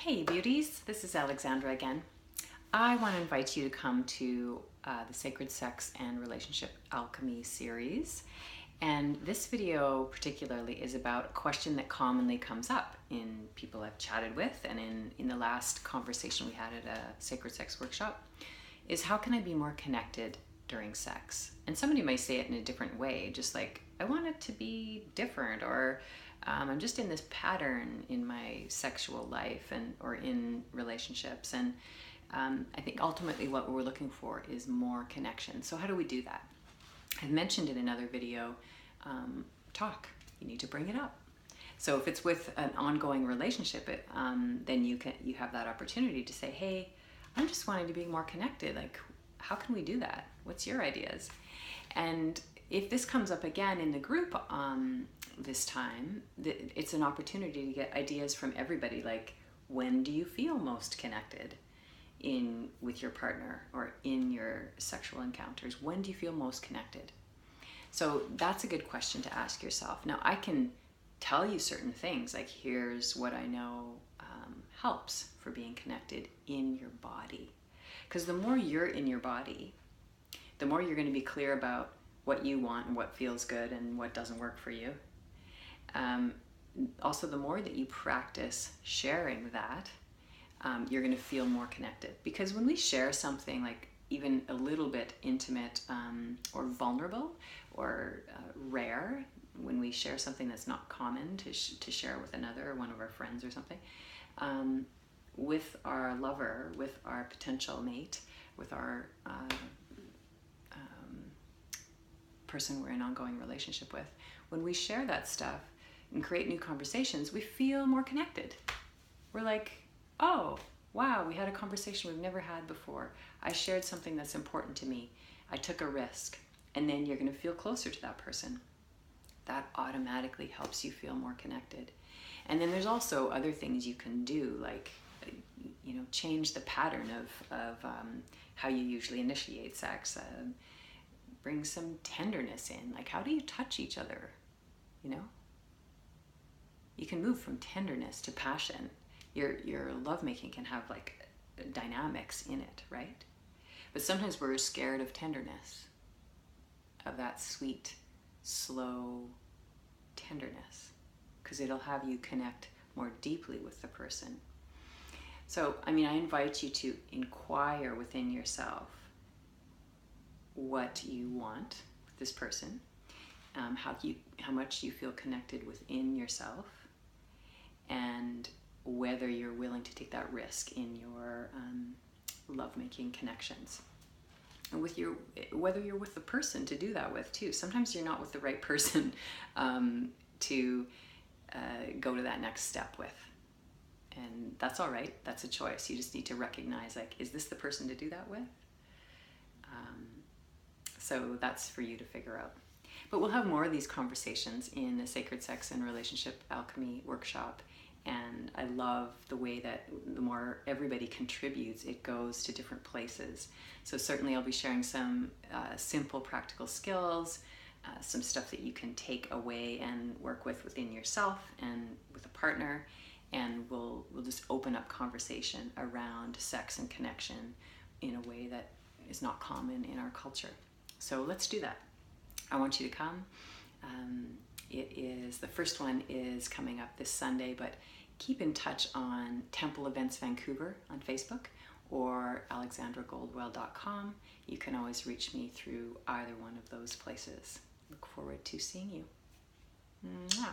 Hey beauties, this is Alexandra again. I want to invite you to come to the Sacred Sex and Relationship Alchemy series. And this video particularly is about a question that commonly comes up in people I've chatted with and in the last conversation we had at a Sacred Sex workshop is how can I be more connected during sex? And somebody might say it in a different way, just like, I want it to be different, or I'm just in this pattern in my sexual life or in relationships. And I think ultimately what we're looking for is more connection. So how do we do that? I've mentioned in another video, talk. You need to bring it up. So if it's with an ongoing relationship, then you have that opportunity to say, hey, I'm just wanting to be more connected. Like, how can we do that? What's your ideas? And if this comes up again in the group this time, it's an opportunity to get ideas from everybody. Like, when do you feel most connected with your partner or in your sexual encounters? When do you feel most connected? So that's a good question to ask yourself. Now, I can tell you certain things, like here's what I know helps for being connected in your body. Because the more you're in your body, the more you're going to be clear about what you want and what feels good and what doesn't work for you. Also, the more that you practice sharing that, you're going to feel more connected. Because when we share something like even a little bit intimate or vulnerable or rare, when we share something that's not common to share with another or one of our friends or something, with our lover, with our potential mate, with our person we're in an ongoing relationship with, when we share that stuff and create new conversations, we feel more connected. We're like, oh, wow, we had a conversation we've never had before. I shared something that's important to me. I took a risk. And then you're going to feel closer to that person. That automatically helps you feel more connected. And then there's also other things you can do, like, change the pattern of how you usually initiate sex. Bring some tenderness in. Like, how do you touch each other? You can move from tenderness to passion. Your lovemaking can have like dynamics in it, right? But sometimes we're scared of tenderness, of that sweet, slow tenderness, because it'll have you connect more deeply with the person. So, I invite you to inquire within yourself what you want with this person, how much you feel connected within yourself, and whether you're willing to take that risk in your lovemaking connections. And whether you're with the person to do that with too. Sometimes you're not with the right person to go to that next step with. And that's all right. That's a choice. You just need to recognize, like, is this the person to do that with? So that's for you to figure out. But we'll have more of these conversations in the Sacred Sex and Relationship Alchemy workshop. And I love the way that the more everybody contributes, it goes to different places. So certainly I'll be sharing some simple practical skills, some stuff that you can take away and work with within yourself and with a partner. And we'll just open up conversation around sex and connection in a way that is not common in our culture. So let's do that. I want you to come. The first one is coming up this Sunday, but keep in touch on Temple Events Vancouver on Facebook or alexandragoldwell.com. You can always reach me through either one of those places. Look forward to seeing you. Mwah.